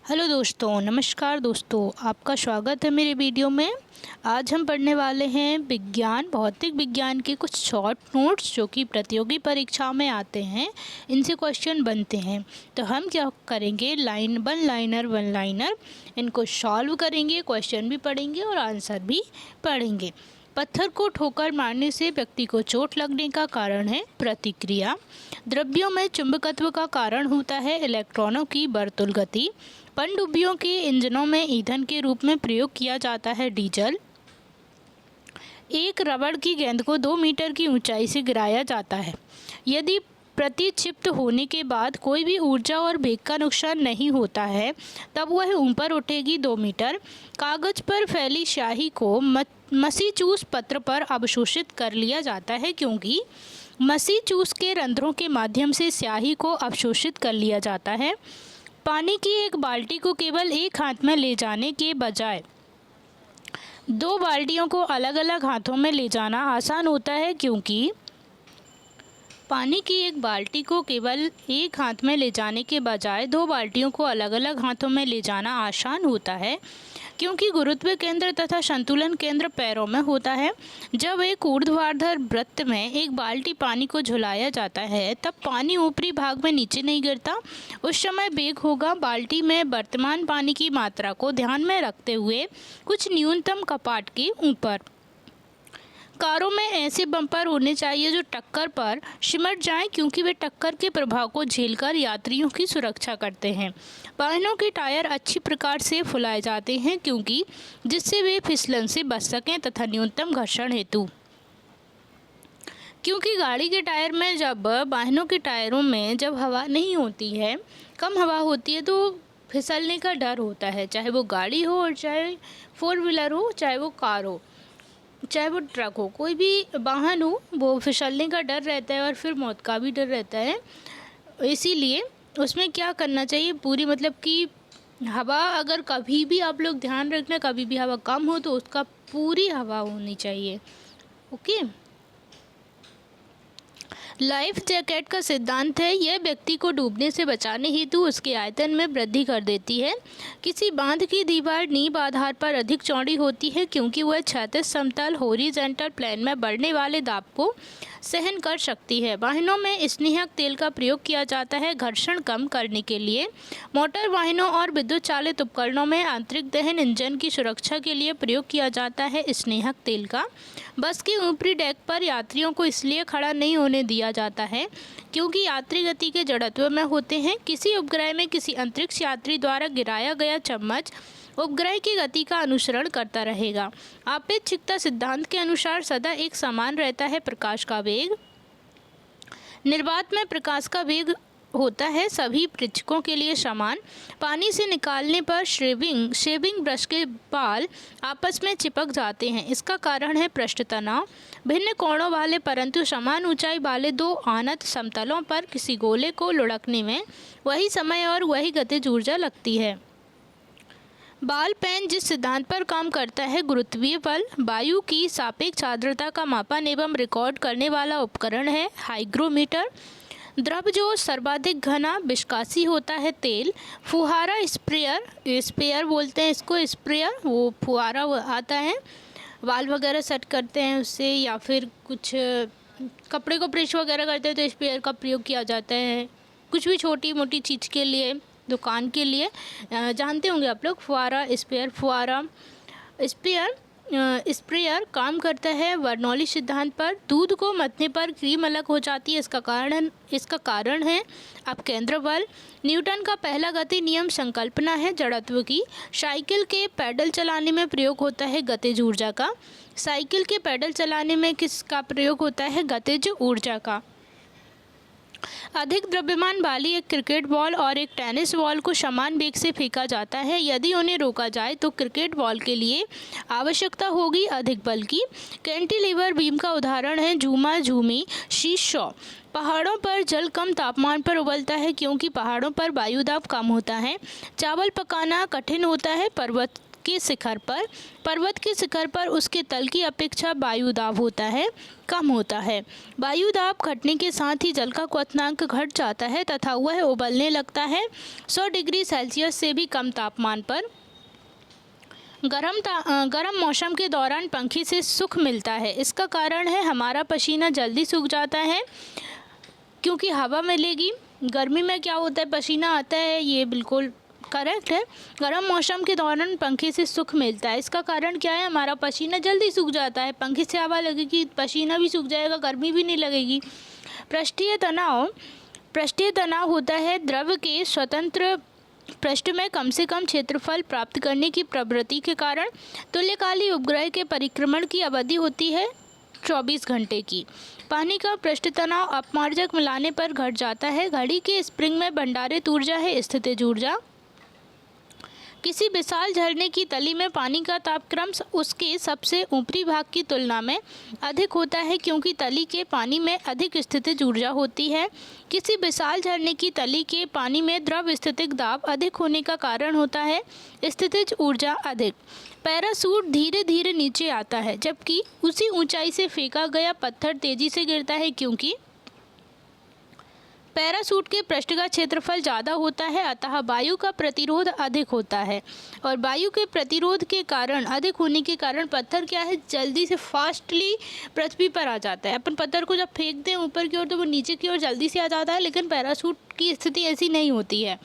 Hello दोस्तों, नमस्कार दोस्तों, आपका स्वागत है मेरे वीडियो में। आज हम पढ़ने वाले हैं विज्ञान भौतिक विज्ञान के कुछ शॉर्ट नोट्स जो कि प्रतियोगी परीक्षा में आते हैं। इनसे क्वेश्चन बनते हैं। तो हम क्या करेंगे, वन लाइनर इनको सॉल्व करेंगे, क्वेश्चन भी पढ़ेंगे और आंसर भी पढ़ेंगे। पत्थर को ठोकर मारने से व्यक्ति को चोट लगने का कारण है प्रतिक्रिया। द्रव्यों में चुंबकत्व का कारण होता है इलेक्ट्रॉनों की बर्तुल गति। पनडुब्बियों के इंजनों में ईंधन के रूप में प्रयोग किया जाता है डीजल। एक रबड़ की गेंद को 2 मीटर की ऊंचाई से गिराया जाता है। यदि प्रतिक्षिप्त होने के बाद कोई भी ऊर्जा और वेग का नुकसान नहीं होता है तब वह ऊपर उठेगी 2 मीटर। कागज पर फैली स्याही को मसीचूस पत्र पर अवशोषित कर लिया जाता है क्योंकि मसीचूस के रंध्रों के माध्यम से स्याही को अवशोषित कर लिया जाता है। पानी की एक बाल्टी को केवल एक हाथ में ले जाने के बजाय 2 बाल्टियों को अलग अलग हाथों में ले जाना आसान होता है क्योंकि पानी की एक बाल्टी को केवल एक हाथ में ले जाने के बजाय 2 बाल्टियों को अलग अलग हाथों में ले जाना आसान होता है क्योंकि गुरुत्व केंद्र तथा संतुलन केंद्र पैरों में होता है। जब एक ऊर्ध्वाधर वृत्त में एक बाल्टी पानी को झुलाया जाता है तब पानी ऊपरी भाग में नीचे नहीं गिरता। उस समय वेग होगा बाल्टी में वर्तमान पानी की मात्रा को ध्यान में रखते हुए कुछ न्यूनतम कपाट के ऊपर। कारों में ऐसे बम्पर होने चाहिए जो टक्कर पर सिमट जाएं क्योंकि वे टक्कर के प्रभाव को झेलकर यात्रियों की सुरक्षा करते हैं। वाहनों के टायर अच्छी प्रकार से फुलाए जाते हैं क्योंकि जिससे वे फिसलन से बच सकें तथा न्यूनतम घर्षण हेतु। क्योंकि गाड़ी के टायर में वाहनों के टायरों में जब हवा नहीं होती है, कम हवा होती है तो फिसलने का डर होता है, चाहे वो गाड़ी हो और चाहे 4 व्हीलर हो, चाहे वो कार हो, चाहे वो ट्रक हो, कोई भी वाहन हो, वो फिसलने का डर रहता है और फिर मौत का भी डर रहता है। इसीलिए उसमें क्या करना चाहिए, पूरी मतलब कि हवा अगर कभी भी आप लोग ध्यान रखना, कभी भी हवा कम हो तो उसका पूरी हवा होनी चाहिए। ओके। लाइफ जैकेट का सिद्धांत है यह व्यक्ति को डूबने से बचाने हेतु उसके आयतन में वृद्धि कर देती है। किसी बांध की दीवार नींव आधार पर अधिक चौड़ी होती है क्योंकि वह क्षैतिज समतल हॉरिजॉन्टल प्लेन में बढ़ने वाले दाब को सहन कर सकती है। वाहनों में स्नेहक तेल का प्रयोग किया जाता है घर्षण कम करने के लिए। मोटर वाहनों और विद्युत चालित उपकरणों में आंतरिक दहन इंजन की सुरक्षा के लिए प्रयोग किया जाता है स्नेहक तेल का। बस के ऊपरी डेक पर यात्रियों को इसलिए खड़ा नहीं होने दिया जाता है क्योंकि यात्री गति के जड़त्व में होते हैं। किसी उपग्रह में किसी अंतरिक्ष यात्री द्वारा गिराया गया चम्मच उपग्रह की गति का अनुसरण करता रहेगा। आपेक्षिकता सिद्धांत के अनुसार सदा एक समान रहता है प्रकाश का वेग। निर्वात में प्रकाश का वेग होता है सभी परीक्षकों के लिए समान। पानी से निकालने पर शेविंग ब्रश के बाल आपस में चिपक जाते हैं। इसका कारण है पृष्ठ तनाव। भिन्न कोणों वाले परंतु समान ऊंचाई वाले 2 अनंत समतलों पर किसी गोले को लुढ़कने में वही समय और वही गतिज ऊर्जा लगती है। बॉल पेन जिस सिद्धांत पर काम करता है गुरुत्वीय बल, वायु की सापेक्ष आर्द्रता का मापन एवं रिकॉर्ड करने वाला उपकरण है हाइग्रोमीटर। द्रव जो सर्वाधिक घना विस्कासी होता है तेल। फुहारा स्प्रेयर बोलते हैं इसको, स्प्रेयर वो फुहारा आता है, वाल वगैरह सेट करते हैं उससे, या फिर कुछ कपड़े को प्रेस वगैरह करते हैं तो स्प्रेयर का प्रयोग किया जाता है। कुछ भी छोटी मोटी चीज़ के लिए, दुकान के लिए, जानते होंगे आप लोग। स्प्रेयर काम करता है बर्नौली सिद्धांत पर। दूध को मथने पर क्रीम अलग हो जाती है, इसका कारण है अपकेंद्र बल। न्यूटन का पहला गति नियम संकल्पना है जड़त्व की। साइकिल के पैडल चलाने में प्रयोग होता है गतिज ऊर्जा का। साइकिल के पैडल चलाने में किसका प्रयोग होता है, गतिज ऊर्जा का। अधिक द्रव्यमान वाली एक क्रिकेट बॉल और एक टेनिस बॉल को समान वेग से फेंका जाता है। यदि उन्हें रोका जाए तो क्रिकेट बॉल के लिए आवश्यकता होगी अधिक बल की। कैंटिलीवर बीम का उदाहरण है झूमा झूमी शीशॉ। पहाड़ों पर जल कम तापमान पर उबलता है क्योंकि पहाड़ों पर वायुदाब कम होता है। चावल पकाना कठिन होता है पर्वत के शिखर पर, पर्वत के शिखर पर उसके तल की अपेक्षा वायु दाब होता है, कम होता है। वायु दाब घटने के साथ ही जल का क्वथनांक घट जाता है तथा वह उबलने लगता है। 100 डिग्री सेल्सियस से भी कम तापमान पर गर्म मौसम के दौरान पंखी से सुख मिलता है। इसका कारण है हमारा पसीना जल्दी सूख जाता है क्योंकि हवा मिलेगी। गर्मी में क्या होता है, पसीना आता है, ये बिल्कुल करेक्ट है। गर्म मौसम के दौरान पंखे से सुख मिलता है, इसका कारण क्या है, हमारा पसीना जल्दी सूख जाता है। पंखे से हवा लगेगी, पसीना भी सूख जाएगा, गर्मी भी नहीं लगेगी। पृष्ठीय तनाव होता है द्रव के स्वतंत्र पृष्ठ में कम से कम क्षेत्रफल प्राप्त करने की प्रवृत्ति के कारण। तुल्यकालिक उपग्रह के परिक्रमण की अवधि होती है 24 घंटे की। पानी का पृष्ठ तनाव अपमार्जक मिलाने पर घट जाता है। घड़ी के स्प्रिंग में भंडारित ऊर्जा है स्थितिज ऊर्जा। किसी विशाल झरने की तली में पानी का तापक्रम उसके सबसे ऊपरी भाग की तुलना में अधिक होता है क्योंकि तली के पानी में अधिक स्थितिज ऊर्जा होती है। किसी विशाल झरने की तली के पानी में द्रव स्थितिक दाब अधिक होने का कारण होता है स्थितिज ऊर्जा अधिक। पैराशूट धीरे धीरे नीचे आता है जबकि उसी ऊंचाई से फेंका गया पत्थर तेजी से गिरता है क्योंकि पैराशूट के पृष्ठ का क्षेत्रफल ज़्यादा होता है, अतः वायु का प्रतिरोध अधिक होता है और वायु के प्रतिरोध के कारण अधिक होने के कारण पत्थर क्या है, जल्दी से फास्टली पृथ्वी पर आ जाता है। अपन पत्थर को जब फेंकते हैं ऊपर की ओर तो वो नीचे की ओर जल्दी से आ जाता है, लेकिन पैराशूट की स्थिति ऐसी नहीं होती है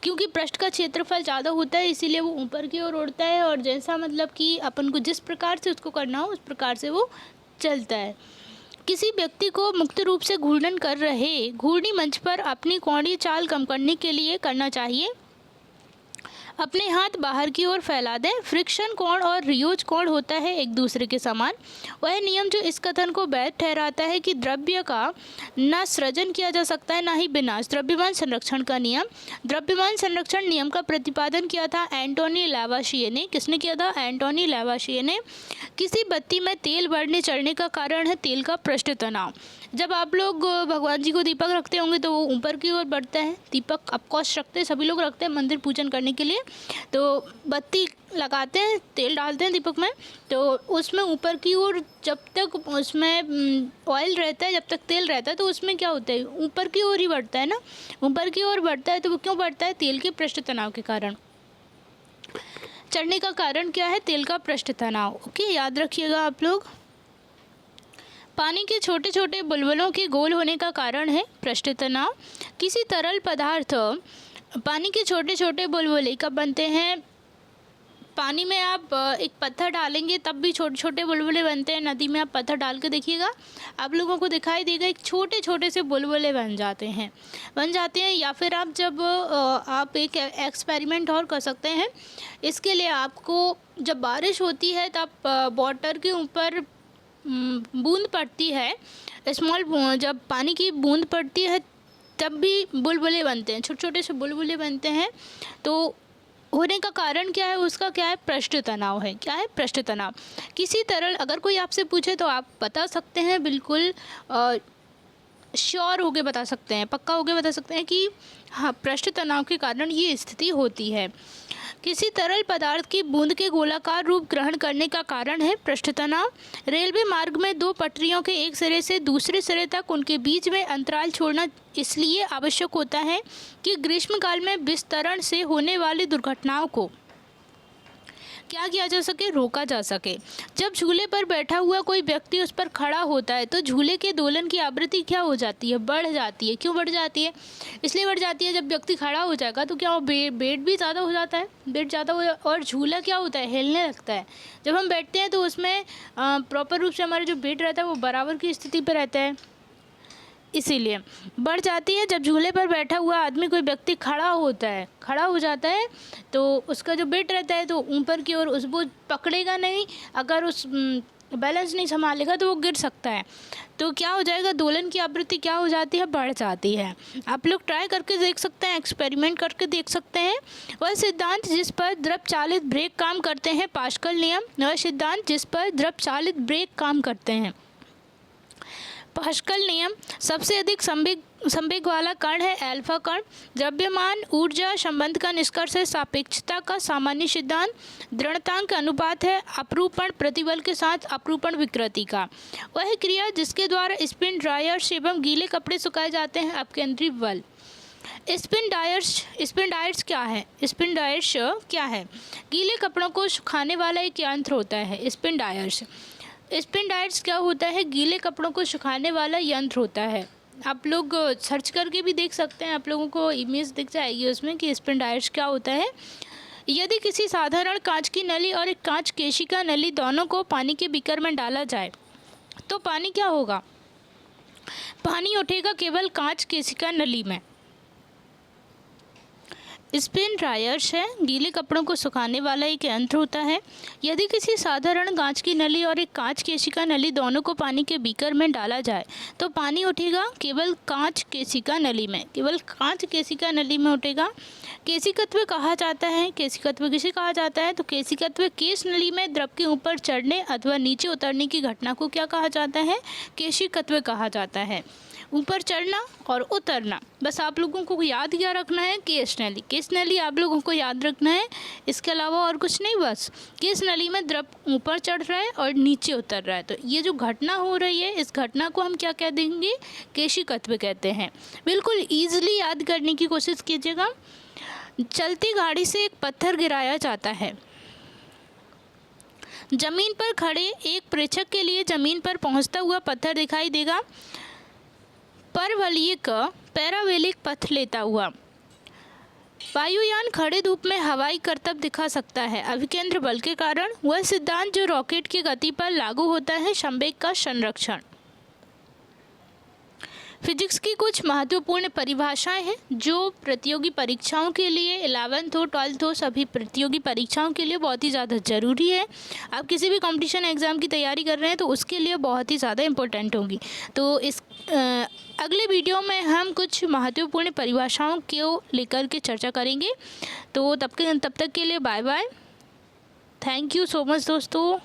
क्योंकि पृष्ठ का क्षेत्रफल ज़्यादा होता है, इसीलिए वो ऊपर की ओर उड़ता है और जैसा मतलब कि अपन को जिस प्रकार से उसको करना हो उस प्रकार से वो चलता है। किसी व्यक्ति को मुक्त रूप से घूर्णन कर रहे घूर्णी मंच पर अपनी कोणीय चाल कम करने के लिए करना चाहिए, अपने हाथ बाहर की ओर फैला दें। फ्रिक्शन कोण और रियोज कोण होता है एक दूसरे के समान। वह नियम जो इस कथन को वैध ठहराता है कि द्रव्य का न सृजन किया जा सकता है न ही विनाश। द्रव्यमान संरक्षण का नियम। द्रव्यमान संरक्षण नियम का प्रतिपादन किया था एंटोनी लावाशिये ने। किसने किया था? एंटोनी लावाशिये ने। किसी बत्ती में तेल बढ़ने चढ़ने का कारण है तेल का पृष्ठ तनाव। जब आप लोग भगवान जी को दीपक रखते होंगे तो वो ऊपर की ओर बढ़ता है। दीपक ऑफकोर्स रखते हैं, सभी लोग रखते हैं मंदिर पूजन करने के लिए। तो बत्ती लगाते हैं, तेल डालते हैं दीपक में, तो उसमें ऊपर की ओर जब तक उसमें ऑयल रहता है, जब तक तेल रहता है तो उसमें क्या होता है, ऊपर की ओर ही बढ़ता है ना। ऊपर की ओर बढ़ता है तो वो क्यों बढ़ता है? तेल के पृष्ठ तनाव के कारण। चढ़ने का कारण क्या है? तेल का पृष्ठ तनाव। ओके, याद रखिएगा आप लोग। पानी के छोटे छोटे बुलबुलों के गोल होने का कारण है पृष्ठ तनाव। किसी तरल पदार्थ, पानी के छोटे छोटे बुलबुले कब बनते हैं? पानी में आप एक पत्थर डालेंगे तब भी छोटे छोटे बुलबुले बनते हैं। नदी में आप पत्थर डाल के देखिएगा, आप लोगों को दिखाई देगा एक छोटे छोटे से बुलबुले बन जाते हैं। या फिर आप जब आप एक एक्सपेरिमेंट और कर सकते हैं। इसके लिए आपको जब बारिश होती है तब वाटर के ऊपर बूंद पड़ती है, जब पानी की बूंद पड़ती है तब भी बुलबुले बनते हैं, छोटे छोटे से बुलबुले बनते हैं। तो होने का कारण क्या है? उसका क्या है? पृष्ठ तनाव है। क्या है? पृष्ठ तनाव। किसी तरल, अगर कोई आपसे पूछे तो आप बता सकते हैं, बिल्कुल श्योर होके बता सकते हैं, पक्का होके बता सकते हैं कि हाँ, पृष्ठ तनाव के कारण ये स्थिति होती है। किसी तरल पदार्थ की बूंद के गोलाकार रूप ग्रहण करने का कारण है पृष्ठ तनाव। रेलवे मार्ग में दो पटरियों के एक सिरे से दूसरे सिरे तक उनके बीच में अंतराल छोड़ना इसलिए आवश्यक होता है कि ग्रीष्मकाल में विस्तरण से होने वाली दुर्घटनाओं को क्या किया जा सके? रोका जा सके। जब झूले पर बैठा हुआ कोई व्यक्ति उस पर खड़ा होता है तो झूले के दोलन की आवृत्ति क्या हो जाती है? बढ़ जाती है। क्यों बढ़ जाती है? इसलिए बढ़ जाती है, जब व्यक्ति खड़ा हो जाएगा तो क्या हो, वेट भी ज़्यादा हो जाता है, वेट ज़्यादा हो, और झूला क्या होता है? हिलने लगता है। जब हम बैठते हैं तो उसमें प्रॉपर रूप से हमारा जो वेट रहता है वो बराबर की स्थिति पर रहता है, इसीलिए बढ़ जाती है। जब झूले पर बैठा हुआ आदमी, कोई व्यक्ति खड़ा हो जाता है तो उसका जो वेट रहता है तो ऊपर की ओर वो पकड़ेगा नहीं, अगर उस बैलेंस नहीं संभालेगा तो वो गिर सकता है। तो क्या हो जाएगा? दोलन की आवृत्ति क्या हो जाती है? बढ़ जाती है। आप लोग ट्राई करके देख सकते हैं, एक्सपेरिमेंट करके देख सकते हैं। वह सिद्धांत जिस पर द्रव चालित ब्रेक काम करते हैं, पास्कल नियम। वह सिद्धांत जिस पर द्रव चालित ब्रेक काम करते हैं। पास्कल नियम। सबसे अधिक संवेग वाला कण है अल्फा कण। द्रव्यमान ऊर्जा संबंध का निष्कर्ष है सापेक्षता का सामान्य सिद्धांत। दृढ़तांक अनुपात है अपरूपण प्रतिबल के साथ अपरूपण विकृति का। वह क्रिया जिसके द्वारा स्पिन ड्रायर्स एवं गीले कपड़े सुखाए जाते हैं अपकेंद्री बल। स्पिन ड्रायर्स क्या है? स्पिन ड्रायर्स क्या है? गीले कपड़ों को सुखाने वाला एक यंत्र होता है स्पिन ड्रायर्स क्या होता है? गीले कपड़ों को सुखाने वाला यंत्र होता है। आप लोग सर्च करके भी देख सकते हैं, आप लोगों को इमेज दिख जाएगी उसमें कि स्पिन ड्रायर्स क्या होता है। यदि किसी साधारण कांच की नली और एक कांच केशिका नली दोनों को पानी के बीकर में डाला जाए तो पानी क्या होगा? पानी उठेगा केवल कांच केशिका नली में। स्पिन ड्रायर्स है गीले कपड़ों को सुखाने वाला एक यंत्र होता है। यदि किसी साधारण कांच की नली और एक कांच केशिका नली दोनों को पानी के बीकर में डाला जाए तो पानी उठेगा केवल कांच केशिका नली में, केवल कांच केशिका नली में उठेगा। केशिकत्व कहा जाता है। केशिकत्व किसे कहा जाता है? तो केशिकत्व केश नली में द्रव के ऊपर चढ़ने अथवा नीचे उतरने की घटना को क्या कहा जाता है? केशिकत्व कहा जाता है। ऊपर चढ़ना और उतरना, बस आप लोगों को याद क्या रखना है? केश नली आप लोगों को याद रखना है, इसके अलावा और कुछ नहीं। बस केश नली में द्रव ऊपर चढ़ रहा है और नीचे उतर रहा है, तो ये जो घटना हो रही है इस घटना को हम क्या कह देंगे? केशिकत्व कहते हैं। बिल्कुल ईजिली याद करने की कोशिश कीजिएगा। चलती गाड़ी से एक पत्थर गिराया जाता है। जमीन पर खड़े एक प्रेक्षक के लिए जमीन पर पहुंचता हुआ पत्थर दिखाई देगा परवलयिक पैराबोलिक पथ लेता हुआ। वायुयान खड़े धूप में हवाई करतब दिखा सकता है अभिकेंद्र बल के कारण। वह सिद्धांत जो रॉकेट की गति पर लागू होता है संवेग का संरक्षण। फिजिक्स की कुछ महत्वपूर्ण परिभाषाएं हैं जो प्रतियोगी परीक्षाओं के लिए 11th हो 12th हो सभी प्रतियोगी परीक्षाओं के लिए बहुत ही ज़्यादा ज़रूरी है। आप किसी भी कंपटीशन एग्ज़ाम की तैयारी कर रहे हैं तो उसके लिए बहुत ही ज़्यादा इम्पोर्टेंट होगी। तो इस अगले वीडियो में हम कुछ महत्वपूर्ण परिभाषाओं को लेकर के चर्चा करेंगे। तो तब तक के लिए bye bye. Thank you so much दोस्तों।